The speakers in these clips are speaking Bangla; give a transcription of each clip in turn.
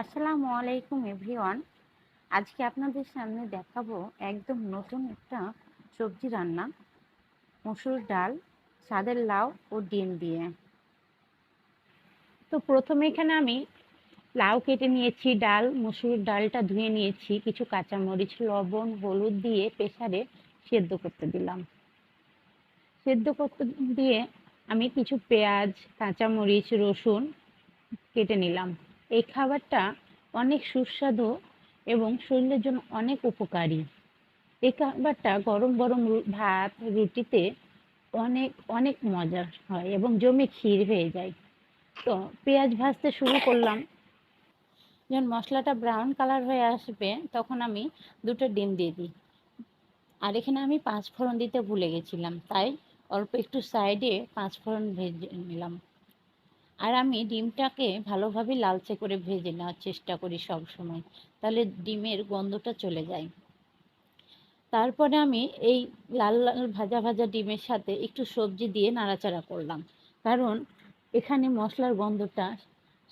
আসসালামু আলাইকুম এভরিওয়ান। আজকে আপনাদের সামনে দেখাবো একদম নতুন একটা সবজি রান্না, মসুর ডাল, সাদের লাউ ও ডিম দিয়ে। তো প্রথমে এখানে আমি লাউ কেটে নিয়েছি, মসুর ডালটা ধুয়ে নিয়েছি, কিছু কাঁচামরিচ, লবণ, হলুদ দিয়ে প্রেসারে সেদ্ধ করতে দিলাম। সেদ্ধ করতে দিয়ে আমি কিছু পেঁয়াজ, কাঁচামরিচ, রসুন কেটে নিলাম। এই খাবারটা অনেক সুস্বাদু এবং শরীরের জন্য অনেক উপকারী। এই খাবারটা গরম গরম ভাত, রুটিতে অনেক অনেক মজার হয় এবং জমে ক্ষীর হয়ে যায়। তো পেঁয়াজ ভাজতে শুরু করলাম। যখন মশলাটা ব্রাউন কালার হয়ে আসবে তখন আমি দুটো ডিম দিয়ে দিই। আর এখানে আমি পাঁচ ফোড়ন দিতে ভুলে গেছিলাম, তাই অল্প একটু সাইডে পাঁচ ফোড়ন ভেজে নিলাম। আর আমি ডিমটাকে ভালোভাবে লালচে করে ভেজে নেওয়ার চেষ্টা করি সব সময়, তাহলে ডিমের গন্ধটা চলে যায়। তারপরে আমি এই লাল লাল ভাজা ভাজা ডিমের সাথে একটু সবজি দিয়ে নাড়াচাড়া করলাম, কারণ এখানে মশলার গন্ধটা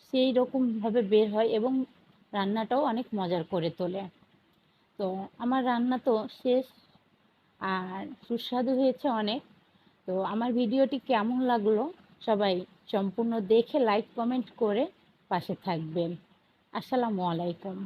সেই রকমভাবে বের হয় এবং রান্নাটাও অনেক মজার করে তোলে। তো আমার রান্না তো শেষ, আর সুস্বাদু হয়েছে অনেক। তো আমার ভিডিওটি কেমন লাগলো সবাই সম্পূর্ণ দেখে লাইক কমেন্ট করে পাশে থাকবেন। আসসালামু আলাইকুম।